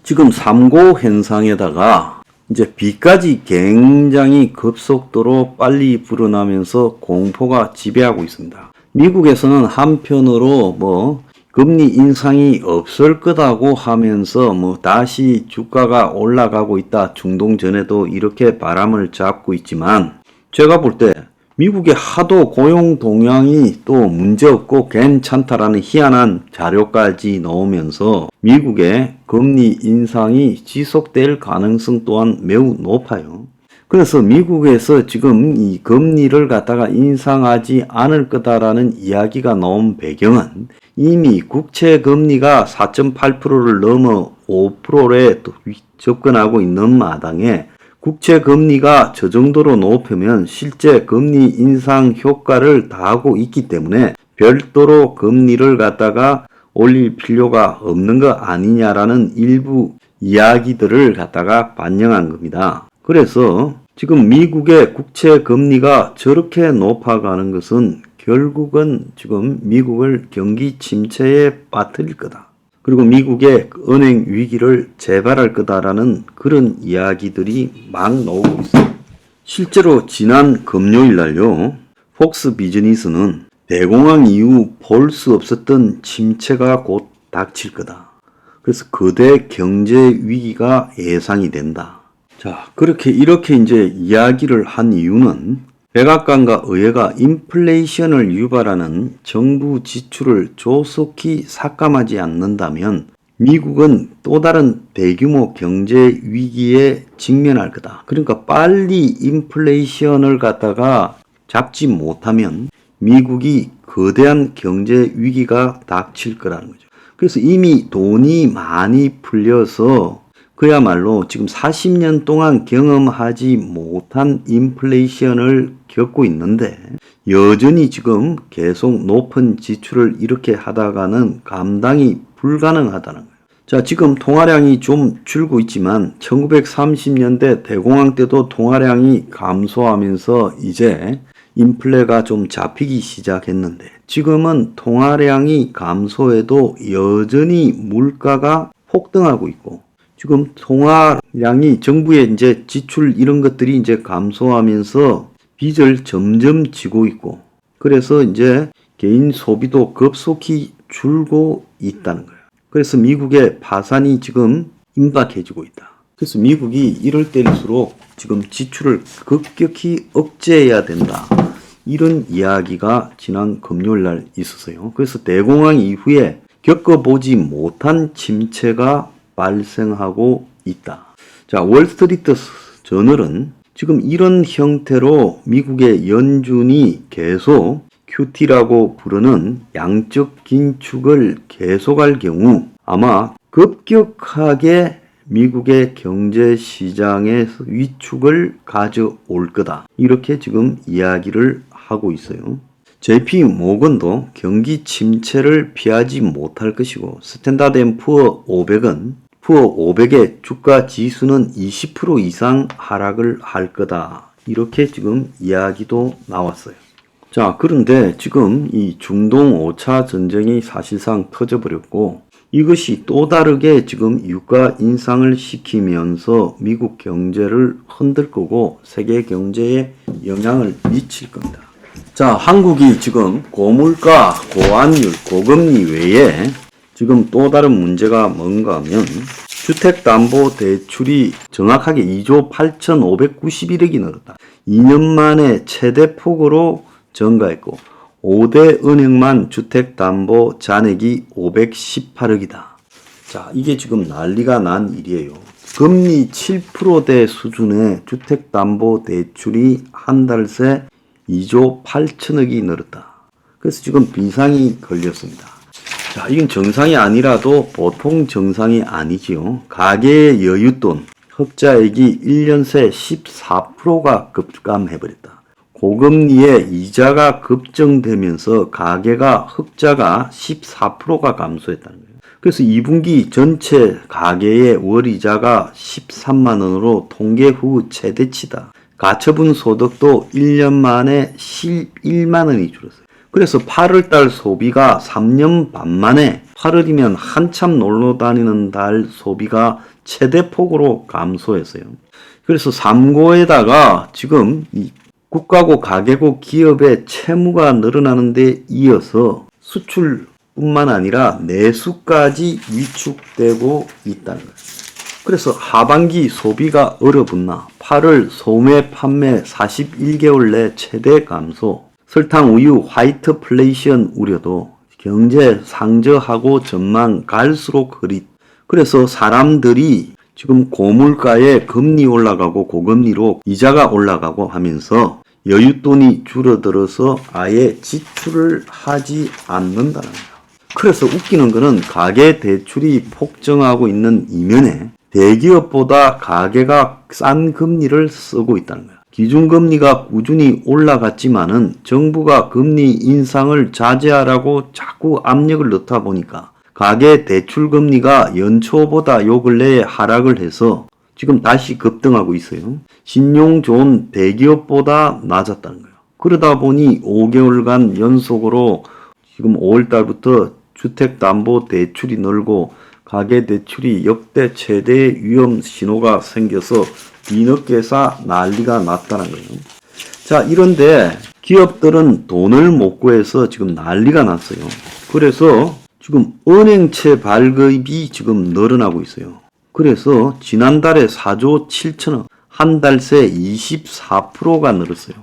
지금 3고 현상에다가 이제 비까지 굉장히 급속도로 빨리 불어나면서 공포가 지배하고 있습니다. 미국에서는 한편으로 금리 인상이 없을 거다고 하면서 다시 주가가 올라가고 있다. 중동 전에도 이렇게 바람을 잡고 있지만 제가 볼 때 미국의 하도 고용 동향이 또 문제없고 괜찮다라는 희한한 자료까지 나오면서 미국의 금리 인상이 지속될 가능성 또한 매우 높아요. 그래서 미국에서 지금 이 금리를 갖다가 인상하지 않을 거다라는 이야기가 나온 배경은 이미 국채 금리가 4.8%를 넘어 5%에 접근하고 있는 마당에 국채 금리가 저 정도로 높으면 실제 금리 인상 효과를 다하고 있기 때문에 별도로 금리를 갖다가 올릴 필요가 없는 거 아니냐라는 일부 이야기들을 갖다가 반영한 겁니다. 그래서 지금 미국의 국채 금리가 저렇게 높아가는 것은 결국은 지금 미국을 경기 침체에 빠뜨릴 거다. 그리고 미국의 은행 위기를 재발할 거다라는 그런 이야기들이 막 나오고 있어요. 실제로 지난 금요일 날요, 폭스 비즈니스는 대공황 이후 볼 수 없었던 침체가 곧 닥칠 거다. 그래서 거대 경제 위기가 예상이 된다. 자, 이렇게 이제 이야기를 한 이유는 백악관과 의회가 인플레이션을 유발하는 정부 지출을 조속히 삭감하지 않는다면 미국은 또 다른 대규모 경제 위기에 직면할 거다. 그러니까 빨리 인플레이션을 갖다가 잡지 못하면 미국이 거대한 경제 위기가 닥칠 거라는 거죠. 그래서 이미 돈이 많이 풀려서 그야말로 지금 40년 동안 경험하지 못한 인플레이션을 겪고 있는데 여전히 지금 계속 높은 지출을 이렇게 하다가는 감당이 불가능하다는 거예요. 자, 지금 통화량이 좀 줄고 있지만 1930년대 대공황 때도 통화량이 감소하면서 이제 인플레가 좀 잡히기 시작했는데 지금은 통화량이 감소해도 여전히 물가가 폭등하고 있고 지금 통화량이 정부의 이제 지출 이런 것들이 이제 감소하면서 빚을 점점 지고 있고 그래서 이제 개인 소비도 급속히 줄고 있다는 거예요. 그래서 미국의 파산이 지금 임박해지고 있다. 그래서 미국이 이럴 때일수록 지금 지출을 급격히 억제해야 된다. 이런 이야기가 지난 금요일 날 있었어요. 그래서 대공황 이후에 겪어보지 못한 침체가 발생하고 있다. 자, 월스트리트 저널은 지금 이런 형태로 미국의 연준이 계속 QT라고 부르는 양적 긴축을 계속할 경우 아마 급격하게 미국의 경제 시장에서 위축을 가져올 거다. 이렇게 지금 이야기를 하고 있어요. JP 모건도 경기 침체를 피하지 못할 것이고 스탠다드 앤 푸어 500은 푸어 500의 주가 지수는 20% 이상 하락을 할 거다. 이렇게 지금 이야기도 나왔어요. 자, 그런데 지금 이 중동 5차 전쟁이 사실상 터져버렸고 이것이 또 다르게 지금 유가 인상을 시키면서 미국 경제를 흔들 거고 세계 경제에 영향을 미칠 겁니다. 자, 한국이 지금 고물가, 고환율, 고금리 외에 지금 또 다른 문제가 뭔가 하면 주택담보대출이 정확하게 2조 8,591억이 늘었다. 2년 만에 최대 폭으로 증가했고 5대 은행만 주택담보 잔액이 518억이다. 자, 이게 지금 난리가 난 일이에요. 금리 7%대 수준의 주택담보대출이 한 달 새 2조 8천억이 늘었다. 그래서 지금 비상이 걸렸습니다. 자, 이건 정상이 아니라도 보통 정상이 아니지요. 가계의 여윳돈, 흑자액이 1년 새 14%가 급감해버렸다. 고금리에 이자가 급증되면서 가계가 흑자가 14%가 감소했다는 거예요. 그래서 2분기 전체 가계의 월이자가 13만 원으로 통계 후 최대치다. 가처분 소득도 1년 만에 11만 원이 줄었어요. 그래서 8월달 소비가 3년 반 만에 8월이면 한참 놀러 다니는 달 소비가 최대폭으로 감소했어요. 그래서 3고에다가 지금 이 국가고 가계고 기업의 채무가 늘어나는 데 이어서 수출뿐만 아니라 내수까지 위축되고 있다는 거예요. 그래서 하반기 소비가 얼어붙나 8월 소매 판매 41개월 내 최대 감소, 설탕, 우유, 화이트플레이션 우려도 경제 상저하고 전망 갈수록 흐릿. 그래서 사람들이 지금 고물가에 금리 올라가고 고금리로 이자가 올라가고 하면서 여윳돈이 줄어들어서 아예 지출을 하지 않는다는 거예요. 그래서 웃기는 거는 가계 대출이 폭증하고 있는 이면에 대기업보다 가계가 싼 금리를 쓰고 있다는 거예요. 기준금리가 꾸준히 올라갔지만은 정부가 금리 인상을 자제하라고 자꾸 압력을 넣다 보니까 가계 대출 금리가 연초보다 요 근래에 하락을 해서 지금 다시 급등하고 있어요. 신용 좋은 대기업보다 낮았다는 거예요. 그러다 보니 5개월간 연속으로 지금 5월달부터 주택담보대출이 늘고 가계대출이 역대 최대 위험 신호가 생겨서 뒤늦게서 난리가 났다는 거예요. 자, 이런데 기업들은 돈을 못 구해서 지금 난리가 났어요. 그래서 지금 은행채 발급이 지금 늘어나고 있어요. 그래서 지난달에 4조 7천억, 한 달 새 24%가 늘었어요.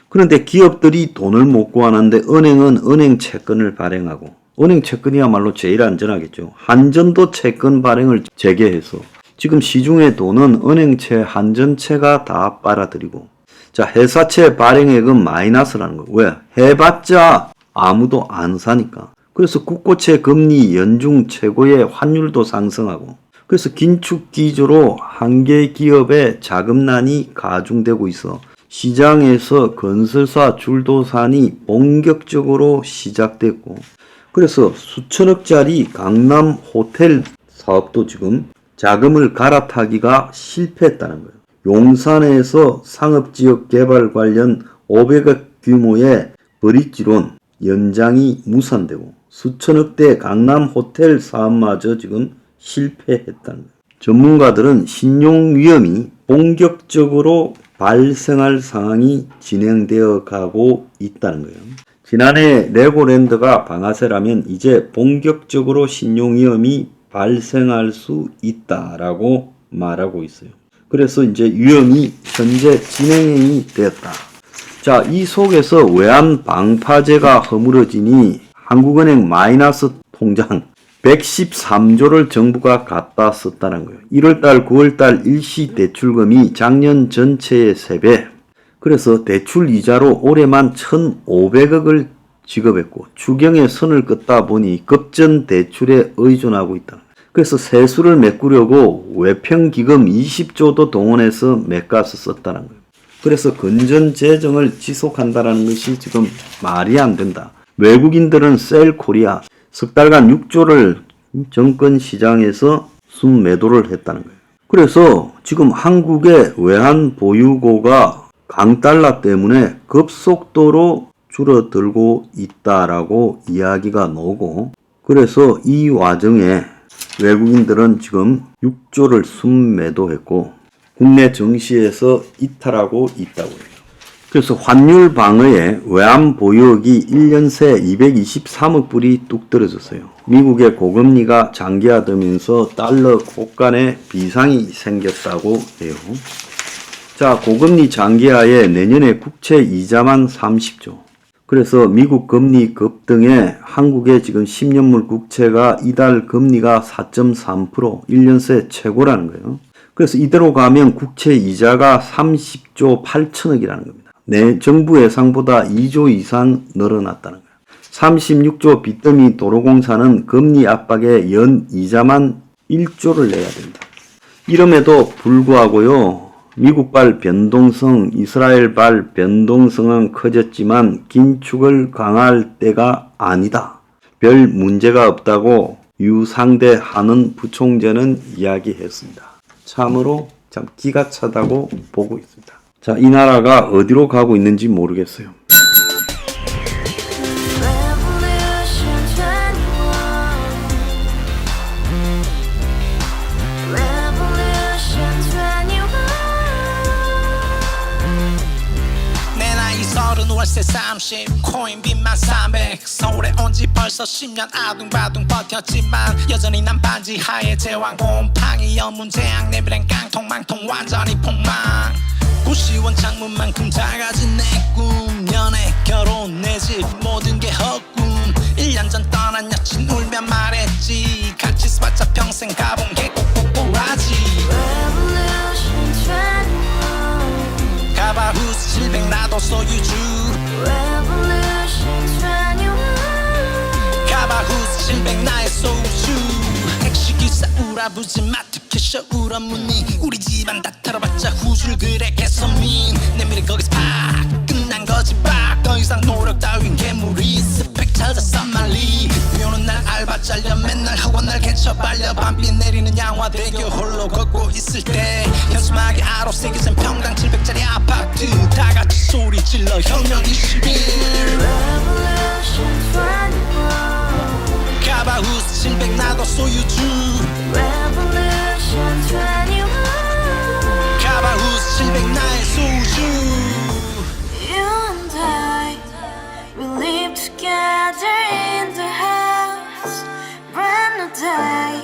그런데 기업들이 돈을 못 구하는데 은행은 은행 채권을 발행하고, 은행 채권이야말로 제일 안전하겠죠. 한전도 채권 발행을 재개해서 지금 시중의 돈은 은행채, 한전채가 다 빨아들이고, 자, 회사채 발행액은 마이너스라는 거예요. 왜? 해봤자 아무도 안 사니까. 그래서 국고채 금리 연중 최고의 환율도 상승하고, 그래서 긴축 기조로 한계 기업의 자금난이 가중되고 있어 시장에서 건설사 줄도산이 본격적으로 시작됐고, 그래서 수천억짜리 강남 호텔 사업도 지금 자금을 갈아타기가 실패했다는 거예요. 용산에서 상업지역 개발 관련 500억 규모의 브릿지론 연장이 무산되고 수천억대 강남 호텔 사업마저 지금 실패했다는 거예요. 전문가들은 신용 위험이 본격적으로 발생할 상황이 진행되어 가고 있다는 거예요. 지난해 레고랜드가 방아쇠라면 이제 본격적으로 신용 위험이 발생할 수 있다라고 말하고 있어요. 그래서 이제 위험이 현재 진행이 되었다. 자, 이 속에서 외환 방파제가 허물어지니 한국은행 마이너스 통장 113조를 정부가 갖다 썼다는 거예요. 1월달, 9월달 일시 대출금이 작년 전체의 3배. 그래서 대출 이자로 올해만 1,500억을 지급했고 추경에 선을 긋다 보니 급전 대출에 의존하고 있다. 그래서 세수를 메꾸려고 외평기금 20조도 동원해서 메꿔서 썼다는 거예요. 그래서 건전 재정을 지속한다는 것이 지금 말이 안 된다. 외국인들은 셀코리아 석 달간 6조를 정권 시장에서 순매도를 했다는 거예요. 그래서 지금 한국의 외환 보유고가 강달러 때문에 급속도로 줄어들고 있다라고 이야기가 나오고, 그래서 이 와중에 외국인들은 지금 6조를 순매도했고 국내 증시에서 이탈하고 있다고 해요. 그래서 환율 방어에 외환 보유액이 1년 새 223억 불이 뚝 떨어졌어요. 미국의 고금리가 장기화되면서 달러 고간에 비상이 생겼다고 해요. 자, 고금리 장기화에 내년에 국채 이자만 30조. 그래서 미국 금리 급등에 한국의 지금 10년물 국채가 이달 금리가 4.3%, 1년 새 최고라는 거예요. 그래서 이대로 가면 국채 이자가 30조 8천억이라는 겁니다. 정부 예상보다 2조 이상 늘어났다는 거예요. 36조 빚더미 도로공사는 금리 압박에 연 이자만 1조를 내야 된다. 이름에도 불구하고요, 미국발 변동성, 이스라엘발 변동성은 커졌지만 긴축을 강화할 때가 아니다. 별 문제가 없다고 유상대 한은 부총재는 이야기했습니다. 참으로 참 기가 차다고 보고 있습니다. 자, 이 나라가 어디로 가고 있는지 모르겠어요. 월세 30 코인빚만 300 서울에 온 지 벌써 10년 아둥바둥 버텼지만 여전히 난 반지 하에 제왕 곰팡이 연문제약 내비랭 깡통 망통 완전히 폭망 고시원 창문만큼 작아진 내 꿈 연애 결혼 내 집 모든 게 헛꿈 1년 전 떠난 여친 울며 말했지 같이 써봤자 평생 가본 게 꼭꼭꼭하지 Revolution 21 가바후스 700 나도 소유주 Revolution 21 가바후스 700 나의 소주 택시기사 우라부지 마트 캐셔 울어무니 우리 집안 다 털어봤자 후줄 그래 개선민 내 미래 거기서 팍 끝난 거지 팍 더 이상 노력 따윈 괴물이 스펙 찾아서 말리 비오는 날 알바 잘려 맨날 학원 날 개쳐 발려 밤비 내리는 양화대교 홀로 걷고 있을 때 현수막에 아로 새겨진 평당 700짜리 아파트 다 같이 소리 질러 혁명 21 Revolution 21 가바후스 700 나도 소유주 Revolution 21 가바후스 700 나의 소주 You and I, we live together in the house brand new day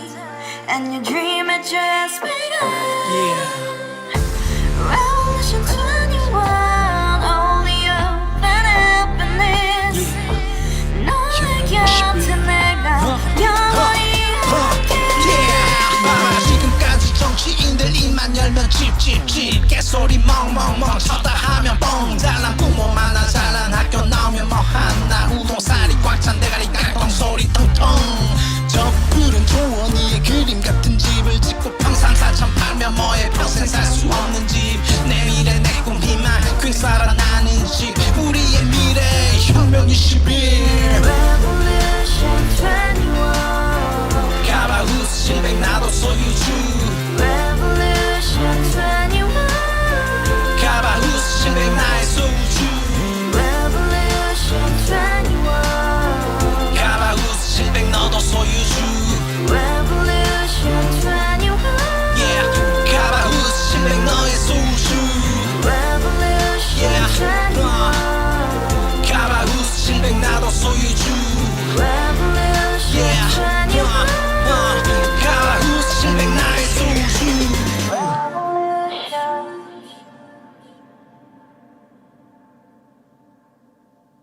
and your dream had just begun